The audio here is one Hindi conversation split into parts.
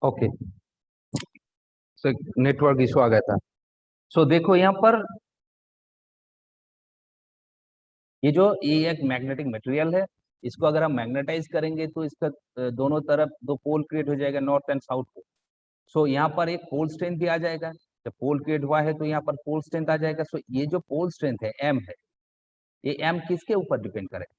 ओके, सो नेटवर्क इशू आ गया था। सो देखो यहाँ पर ये एक मैग्नेटिक मटेरियल है। इसको अगर हम मैग्नेटाइज करेंगे तो इसका दोनों तरफ दो पोल क्रिएट हो जाएगा, नॉर्थ एंड साउथ को। सो यहाँ पर एक पोल स्ट्रेंथ भी आ जाएगा। जब पोल क्रिएट हुआ है तो यहाँ पर पोल स्ट्रेंथ आ जाएगा। सो ये जो पोल स्ट्रेंथ है एम है, ये एम किसके ऊपर डिपेंड करेगा?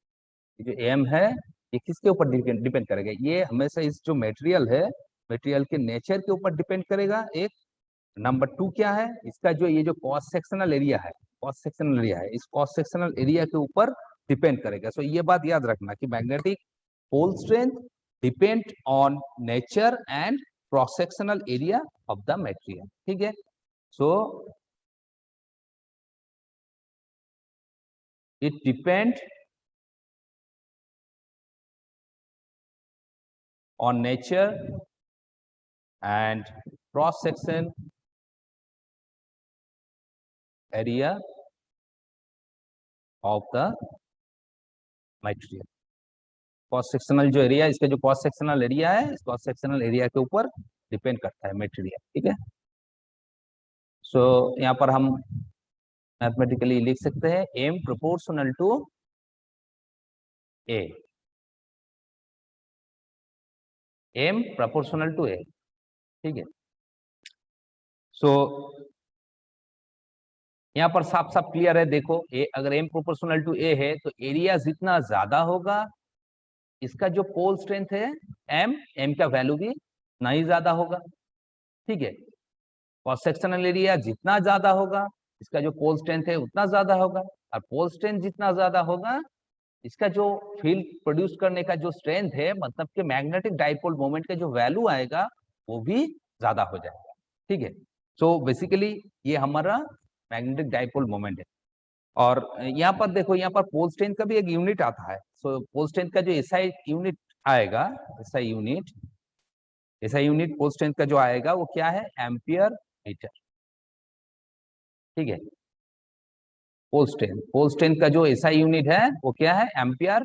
ये जो एम है ये किसके ऊपर डिपेंड करेगा? ये हमेशा इस जो मटेरियल है, मटेरियल के नेचर के ऊपर डिपेंड करेगा। एक नंबर टू क्या है, इसका जो ये जो क्रॉस सेक्शनल एरिया है, क्रॉस सेक्शनल एरिया है, इस क्रॉस सेक्शनल एरिया के ऊपर डिपेंड करेगा। सो ये बात याद रखना कि magnetic pole strength depend on nature and cross sectional area of the material. ठीक है, so it depend on nature and cross section area of the material। Cross sectional जो एरिया, इसका जो क्रॉस सेक्शनल एरिया है, इस क्रॉस सेक्शनल एरिया के ऊपर डिपेंड करता है मटेरियल। ठीक है, सो यहाँ पर हम मैथमेटिकली लिख सकते हैं M proportional to A, M proportional to A. ठीक है, सो यहाँ पर साफ साफ क्लियर है। देखो ए अगर एम प्रोपोर्शनल टू ए है तो एरिया जितना ज्यादा होगा, इसका जो पोल स्ट्रेंथ है एम, एम का वैल्यू भी उतना ही ज्यादा होगा। ठीक है, क्रॉस सेक्शनल एरिया जितना ज्यादा होगा, इसका जो पोल स्ट्रेंथ है उतना ज्यादा होगा। और पोल स्ट्रेंथ जितना ज्यादा होगा, इसका जो फील्ड प्रोड्यूस करने का जो स्ट्रेंथ है, मतलब कि मैग्नेटिक डाइपोल मोमेंट का जो वैल्यू आएगा वो भी ज्यादा हो जाएगा। ठीक है, सो बेसिकली ये हमारा मैग्नेटिक डाइपोल मोमेंट है। और यहाँ पर देखो, यहाँ पर पोल स्ट्रेंथ का भी एक यूनिट आता है। सो पोल स्ट्रेंथ का जो एसआई यूनिट आएगा, एसआई यूनिट पोल स्ट्रेंथ का जो आएगा वो क्या है? Ampere metre. ठीक है, पोल स्ट्रेंथ का जो एसआई यूनिट है वो क्या है? Ampere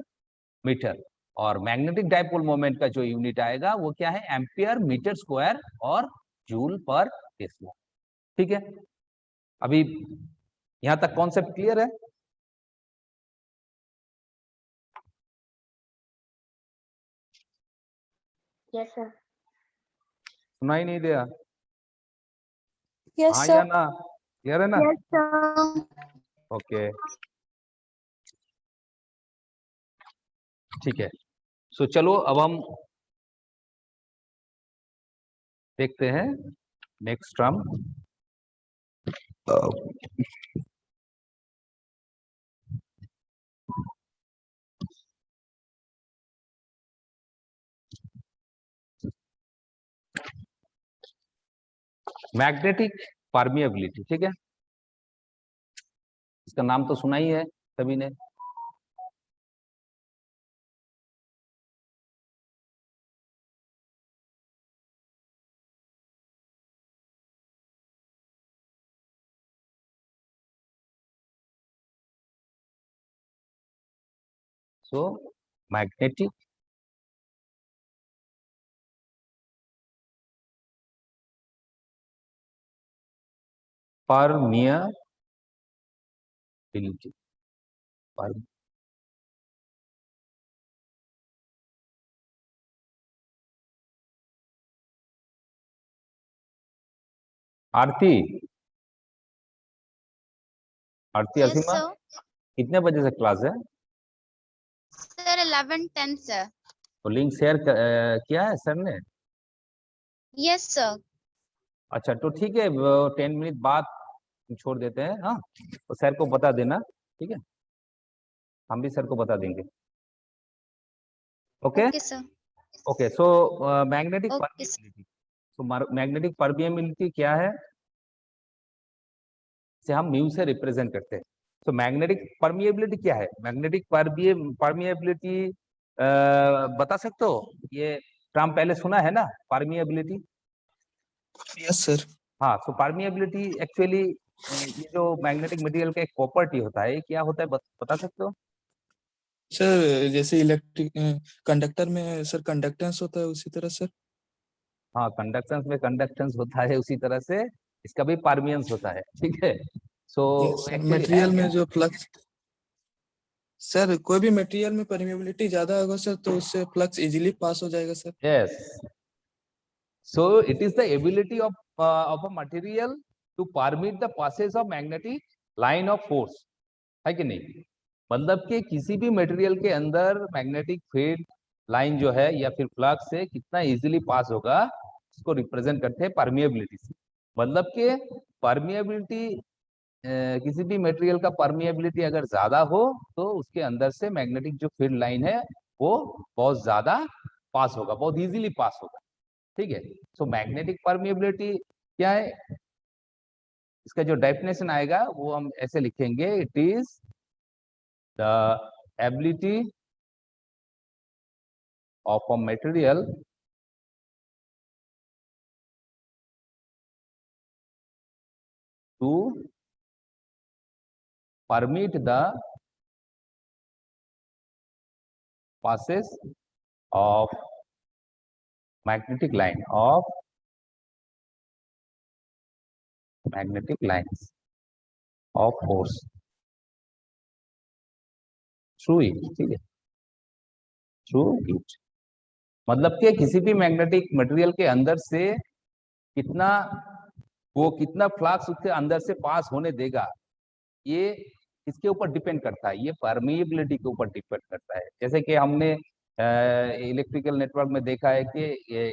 metre. और मैग्नेटिक डाइपोल मोमेंट का जो यूनिट आएगा वो क्या है? एम्पियर मीटर स्क्वायर और जूल पर टेस्ला। ठीक है, अभी यहां तक कॉन्सेप्ट क्लियर है? Yes sir. सुनाई नहीं दिया? यस हाँ सर। या ना? क्लियर है ना? Yes sir. ओके, ठीक है। सो चलो अब हम देखते हैं नेक्स्ट टर्म। Magnetic permeability. ठीक है, इसका नाम तो सुना ही है सभी ने। सो मैग्नेटिक परमिएबिलिटी, आरती आरती यस असीमा, सर। कितने बजे से क्लास है? Sir 11:10 sir. तो लिंक शेयर किया है सर ने? Yes sir. अच्छा, तो ठीक है, 10 मिनट बाद छोड़ देते हैं। हाँ, तो सर को बता देना। ठीक है, हम भी सर को बता देंगे। Okay okay sir. Okay, so magnetic okay sir. Permeability. तो मैग्नेटिक परमिएबिलिटी क्या है? इसे हम म्यू से रिप्रेजेंट करते हैं। तो मैग्नेटिक परमिएबिलिटी क्या है? मैग्नेटिक परमिएबिलिटी बता सकते हो? ये टर्म पहले सुना है ना, परमिएबिलिटी? Yes sir. हाँ, तो परमिएबिलिटी एक्चुअली ये जो मैग्नेटिक मटेरियल का एक प्रॉपर्टी होता है, क्या होता है बता सकते हो? सर जैसे इलेक्ट्रिक कंडक्टर में सर कंडक्टेंस होता है, उसी तरह सर। हाँ, कंडक्टेंस में कंडक्टेंस होता है, उसी तरह से इसका भी परमियंस होता है, ठीक है। सो यस सर, एक्चुअली है मटेरियल में क्या? जो फ्लक्स, सर कोई भी मटेरियल में परमेबिलिटी ज्यादा होगा सर तो उससे फ्लक्स इजीली पास हो जाएगा sir. Yes, so it is the ability of a material to permit the passage of magnetic line of force, है कि नहीं? मतलब कि किसी भी मटेरियल के अंदर मैग्नेटिक फील्ड लाइन जो है या फिर फ्लक्स से कितना इजीली पास होगा, इसको रिप्रेजेंट करते हैं परमिएबिलिटी से। मतलब कि परमिएबिलिटी, किसी भी मटेरियल का परमिएबिलिटी अगर ज्यादा हो तो उसके अंदर से मैग्नेटिक जो फील्ड लाइन है वो बहुत ज्यादा पास होगा, बहुत इजीली पास होगा, ठीक है। सो मैग्नेटिक परमिएबिलिटी क्या है, इसका जो डेफिनेशन आएगा वो हम ऐसे लिखेंगे, it is the ability of a material to permit the passes of magnetic line of magnetic lines of force through it, ठीक है, through it। मतलब कि किसी भी मैग्नेटिक मटेरियल के अंदर से कितना, वो कितना फ्लक्स उसके अंदर से पास होने देगा, ये इसके ऊपर डिपेंड करता है, ये परमिएबिलिटी के ऊपर डिपेंड करता है। जैसे कि हमने इलेक्ट्रिकल नेटवर्क में देखा है कि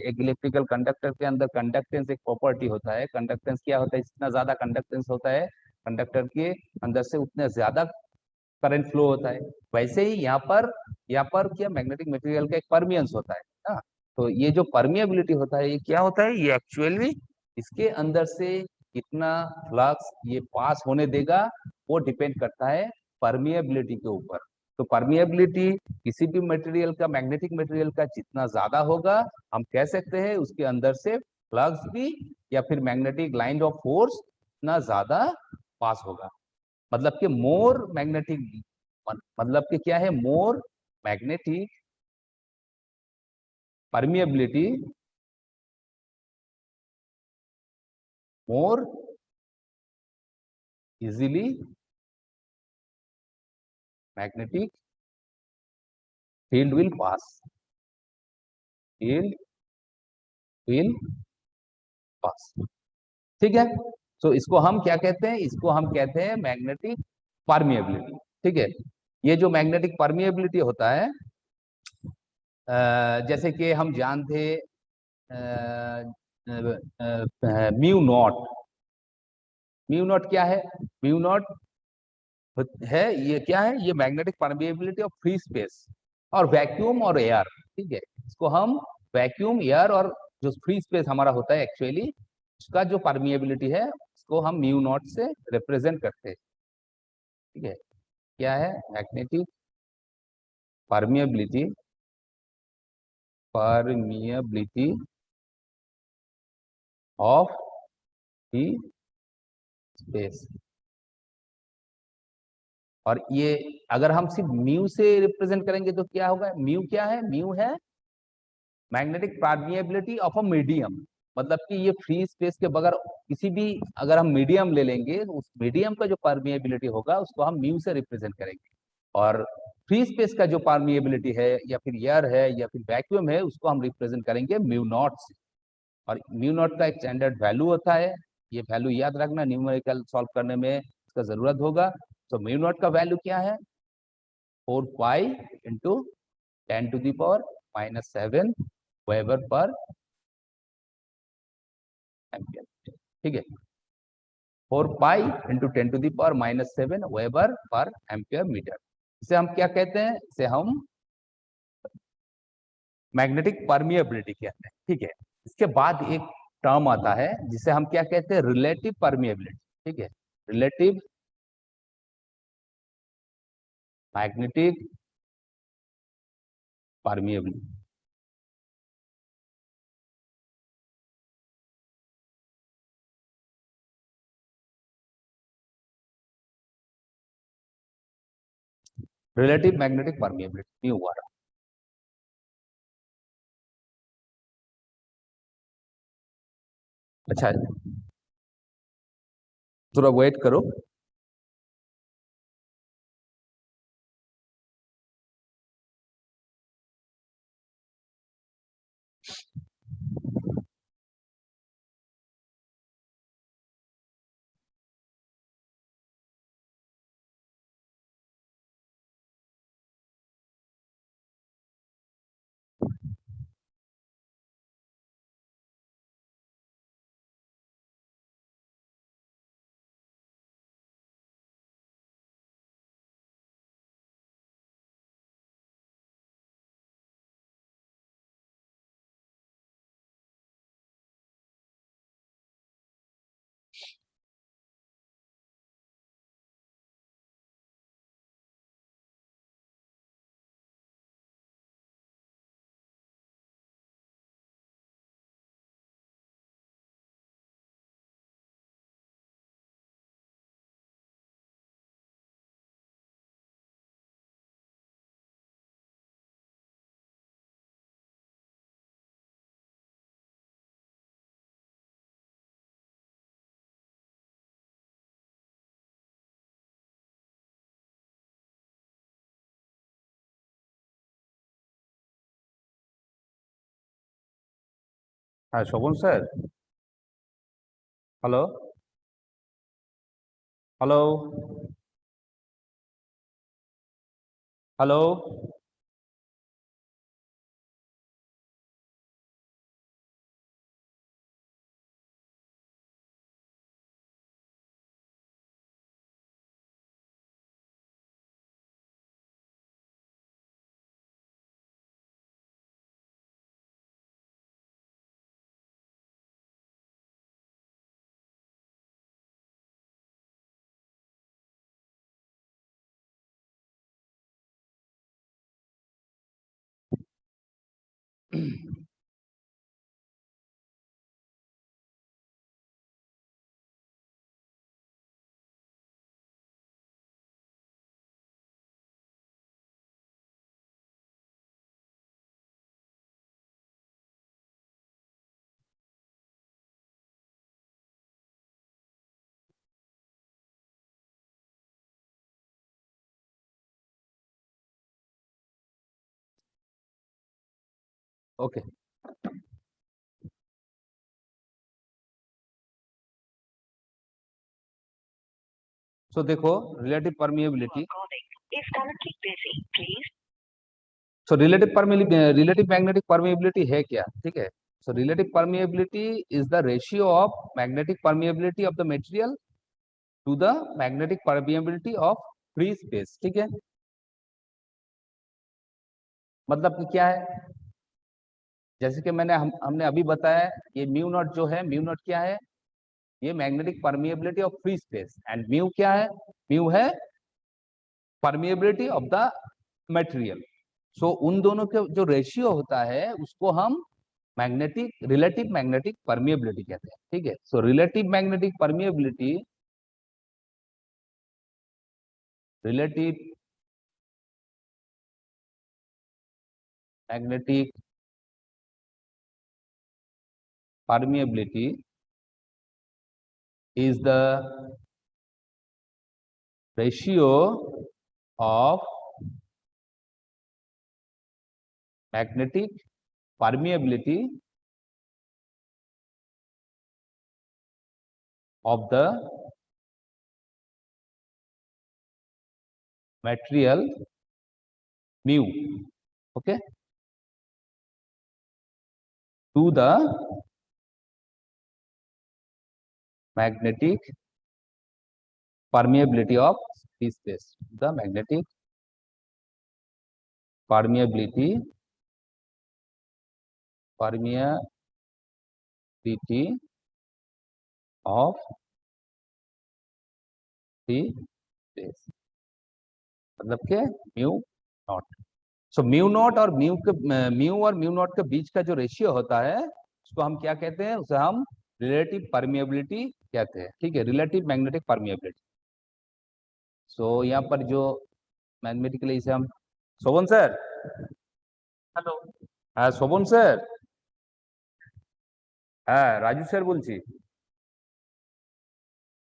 एक इलेक्ट्रिकल कंडक्टर के अंदर कंडक्टेंस एक प्रॉपर्टी होता है। कंडक्टेंस क्या होता है, जितना ज्यादा कंडक्टेंस होता है कंडक्टर के अंदर से उतना ज्यादा करंट फ्लो होता है। वैसे ही यहाँ पर क्या मैग्नेटिक मटेरियल का एक परमियंस होता है ना। तो ये जो परमिएबिलिटी होता है ये क्या होता है, ये एक्चुअली इसके अंदर से कितना फ्लक्स ये पास होने देगा वो डिपेंड करता है परमिएबिलिटी के ऊपर। तो परमिएबिलिटी किसी भी मटेरियल का, मैग्नेटिक मटेरियल का जितना ज्यादा होगा, हम कह सकते हैं उसके अंदर से फ्लक्स भी या फिर मैग्नेटिक लाइन ऑफ फोर्स इतना ज्यादा पास होगा। मतलब कि मोर मैग्नेटिक, मतलब कि क्या है, more magnetic permeability, more easily magnetic field will pass, field will pass, ठीक है। तो इसको हम क्या कहते हैं, इसको हम कहते हैं मैग्नेटिक परमिएबिलिटी, ठीक है। ये जो मैग्नेटिक परमिएबिलिटी होता है, जैसे कि हम जानते म्यू नॉट, म्यू नॉट क्या है, म्यू नॉट है, ये क्या है, ये magnetic permeability of free space और वैक्यूम और एयर, ठीक है। इसको हम वैक्यूम, एयर और जो फ्री स्पेस हमारा होता है एक्चुअली उसका जो परमिएबिलिटी है उसको हम म्यू नॉट से रिप्रेजेंट करते हैं, ठीक है। क्या है, magnetic permeability, permeability of free space. और ये अगर हम सिर्फ म्यू से रिप्रेजेंट करेंगे तो क्या होगा, म्यू क्या है, म्यू है magnetic permeability of a medium. मतलब कि ये फ्री स्पेस के बगैर किसी भी, अगर हम मीडियम ले लेंगे तो उस मीडियम का जो परमिएबिलिटी होगा उसको हम म्यू से रिप्रेजेंट करेंगे। और फ्री स्पेस का जो परमिएबिलिटी है या फिर एयर है या फिर वैक्यूम है उसको हम रिप्रेजेंट करेंगे म्यू नॉट से। और म्यू नॉट का एक स्टैंडर्ड वैल्यू होता है, ये वैल्यू याद रखना, न्यूमेरिकल सॉल्व करने में इसका जरूरत होगा। तो म्यू नॉट का वैल्यू क्या है, 4 pi into 10⁻⁻⁷ weber per ampere, ठीक है। 4 pi into 10⁻⁻⁷ weber per ampere metre. इसे हम क्या कहते हैं, इसे हम मैग्नेटिक परमिएबिलिटी कहते हैं, ठीक है। इसके बाद एक टर्म आता है जिसे हम क्या कहते हैं, रिलेटिव परमिएबिलिटी, ठीक है। Relative magnetic permeability, relative magnetic permeability mu अच्छा थोड़ा वेट करो। हाँ Shovan sir, hello hello hello. Okay so देखो relative permeability. So relative magnetic permeability है क्या, ठीक है। So relative permeability is the ratio of magnetic permeability of the material to the magnetic permeability of free space, ठीक है। मतलब कि क्या है, जैसे कि हमने अभी बताया, ये म्यू नॉट जो है, म्यू नॉट क्या है, ये magnetic permeability of free space, and mu क्या है, म्यू है परमिएबिलिटी ऑफ द मटेरियल। सो उन दोनों के जो रेशियो होता है उसको हम रिलेटिव मैग्नेटिक परमिएबिलिटी कहते हैं, ठीक है। So relative magnetic permeability, relative magnetic permeability is the ratio of magnetic permeability of the material mu, okay, to the magnetic permeability of free space, the magnetic permeability of free space, मतलब के mu naught. So mu naught और म्यू नॉट के बीच का जो रेशियो होता है उसको हम क्या कहते हैं, उसे हम रिलेटिव परमिएबिलिटी कहते हैं, ठीक है, रिलेटिव मैग्नेटिक परमिएबिलिटी। सो यहाँ पर जो मैथमेटिकली इसे हम, शोभन सर, हेलो, हाँ शोभन सर, हाँ राजू सर बोलছি।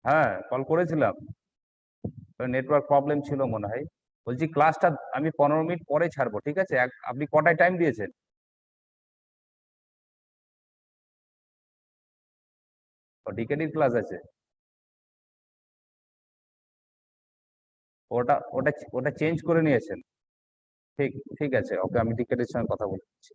হ্যাঁ, কল করেছিলাম, নেটওয়ার্ক প্রবলেম ছিল মনে হয়। বলছি ক্লাসটা আমি 15 মিনিট পরে ছাড়বো, ঠিক আছে? আপনি কটায় টাইম দিয়েছেন? ডিকেডির ক্লাস আছে? ওটা ওটা ওটা চেঞ্জ করে নিয়েছেন? ঠিক, ঠিক আছে, ওকে, আমি ডিকেডির সঙ্গে কথা বলছি।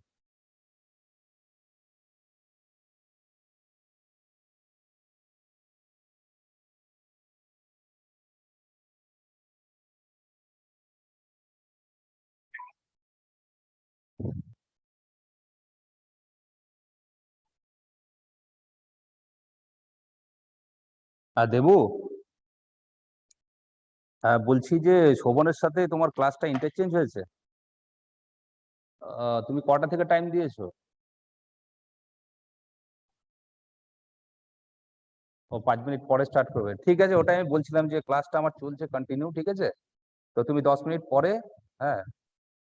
দেবু, বলছি যে শোভনের সাথে তোমার ক্লাসটা ইন্টারচেঞ্জ হয়েছে। তুমি কটা থেকে টাইম দিয়েছো? ও 5 মিনিট পরে স্টার্ট করবে, ঠিক আছে। ওটাই আমি বলছিলাম যে ক্লাসটা আমার চলছে কন্টিনিউ, ঠিক আছে? তো তুমি 10 মিনিট পরে, হ্যাঁ,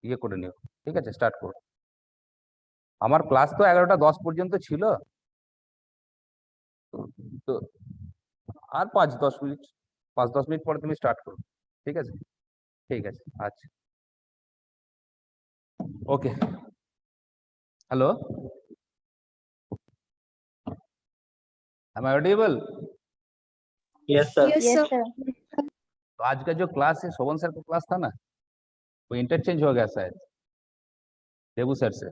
ইয়ে করে নিও, ঠিক আছে? স্টার্ট করো। আমার ক্লাস তো 11টা 10 পর্যন্ত ছিল। তো আর 5-10 মিনিট, 5-10 মিনিট পরে তুমি স্টার্ট করো, ঠিক আছে? ঠিক আছে, আচ্ছা, okay. Hello, am I audible? Yes sir. Yes, Yes, sir. sir. तो आज का जो क्लास है शोभन सर का क्लास था ना, वो इंटरचेंज हो गया शायद देबू सर से।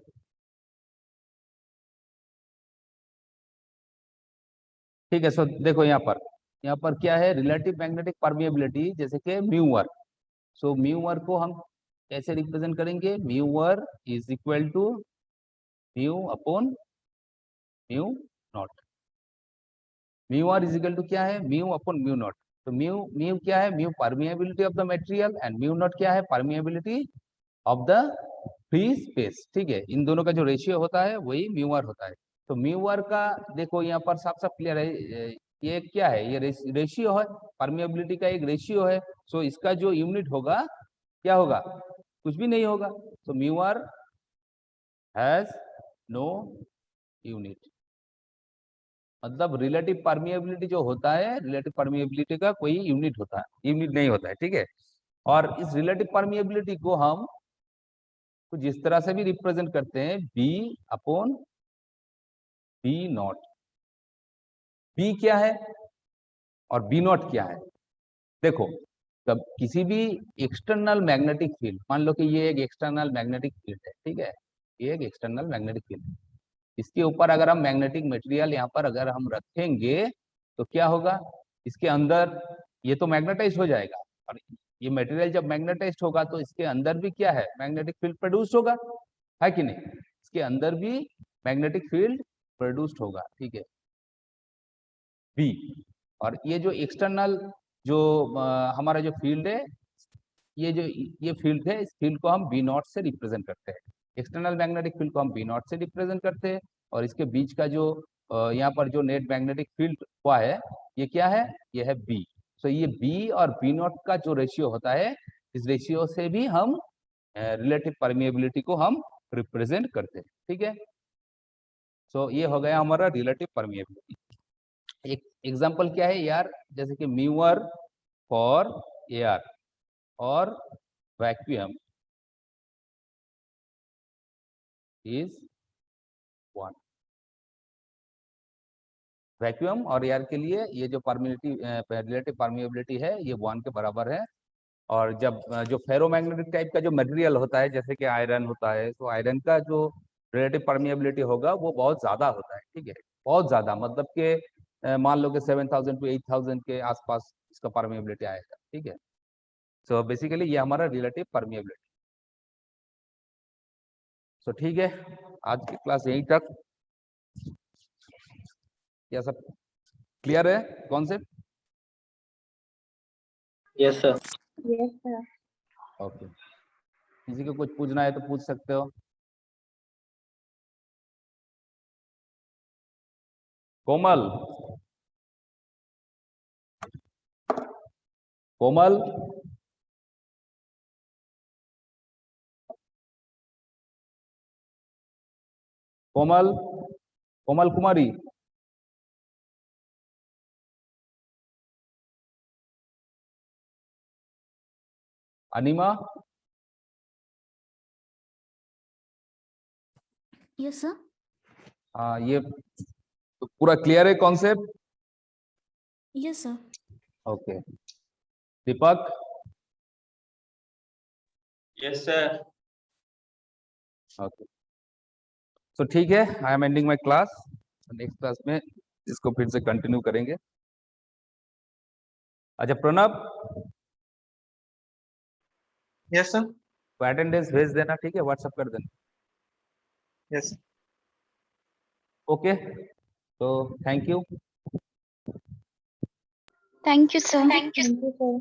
ठीक है, सो देखो यहाँ पर क्या है, रिलेटिव मैग्नेटिक परमिएबिलिटी, जैसे कि म्यू आर। सो म्यू आर को हम कैसे रिप्रेजेंट करेंगे? Mu R is equal to mu upon mu naught. Mu R is equal to क्या है? Mu upon mu naught. तो म्यू म्यू क्या है? Mu permeability of the material, and mu naught क्या है? Permeability of the free space. ठीक है, इन दोनों का जो रेशियो होता है वही म्यू आर होता है। तो म्यू आर का देखो यहाँ पर साफ साफ क्लियर है, ये क्या है? ये रेशियो है, परमिएबिलिटी का एक रेशियो है। सो इसका जो यूनिट होगा क्या होगा? कुछ भी नहीं होगा। तो mu R has no unit, मतलब रिलेटिव परमिएबिलिटी जो होता है, रिलेटिव परमिएबिलिटी का कोई यूनिट होता है, यूनिट नहीं होता है, ठीक है? और इस रिलेटिव परमिएबिलिटी को हम कुछ इस तरह से भी रिप्रेजेंट करते हैं, B upon B naught. B क्या है और बी नॉट क्या है? देखो, तब किसी भी एक्सटर्नल मैग्नेटिक फील्ड, मान लो कि ये एक एक्सटर्नल मैग्नेटिक फील्ड है, ठीक है? ये एक एक्सटर्नल मैग्नेटिक फील्ड है। इसके ऊपर अगर हम मैग्नेटिक मटेरियल यहाँ पर अगर हम रखेंगे तो क्या होगा? इसके अंदर ये तो मैग्नेटाइज हो जाएगा, और ये मटेरियल जब मैग्नेटाइज होगा तो इसके अंदर भी क्या है? मैग्नेटिक फील्ड प्रोड्यूस होगा, है कि नहीं? इसके अंदर भी मैग्नेटिक फील्ड प्रोड्यूस्ड होगा, ठीक है? बी। और ये जो एक्सटर्नल जो हमारा जो फील्ड है, ये फील्ड है, इस फील्ड को हम बी नॉट से रिप्रेजेंट करते हैं। एक्सटर्नल मैग्नेटिक फील्ड को हम बी नॉट से रिप्रेजेंट करते हैं, और इसके बीच का जो यहाँ पर जो नेट मैग्नेटिक फील्ड हुआ है, ये क्या है? ये है बी। सो ये बी और बी नॉट का जो रेशियो होता है, इस रेशियो से भी हम रिलेटिव परमिएबिलिटी को हम रिप्रेजेंट करते हैं, ठीक है? सो ये हो गया हमारा रिलेटिव परमिएबिलिटी। एक एग्जांपल क्या है यार? जैसे कि म्यू आर फॉर एयर और वैक्यूम इज 1। वैक्यूम और एयर के लिए ये जो रिलेटिव परमिएबिलिटी है, ये 1 के बराबर है। और जब जो फेरोमैग्नेटिक टाइप का जो मटेरियल होता है, जैसे कि आयरन होता है, तो आयरन का जो रिलेटिव परमिएबिलिटी होगा वो बहुत ज्यादा होता है, ठीक है? बहुत ज्यादा, मतलब कि मान लो कि 7000 to 8000 के आसपास इसका परमिएबिलिटी आएगा, ठीक है? सो बेसिकली ये हमारा रिलेटिव परमिएबिलिटी। सो ठीक है, आज की क्लास यहीं तक। क्या सब क्लियर है concept? Yes sir. Yes, sir. Okay, किसी को कुछ पूछना है तो पूछ सकते हो। कोमल, कोमल, कोमल, कोमल कुमारी। अनिमा, Yes, sir. हाँ ये पूरा क्लियर है कॉन्सेप्ट? Yes, sir. ओके, दीपक, Yes, sir. ओके, तो ठीक है, I am ending my class. Next class में इसको फिर से कंटिन्यू करेंगे। अच्छा प्रणब, यस सर। तो अटेंडेंस भेज देना, ठीक है, व्हाट्सएप कर देना। यस। ओके, तो thank you. Thank you, sir. Thank you, sir.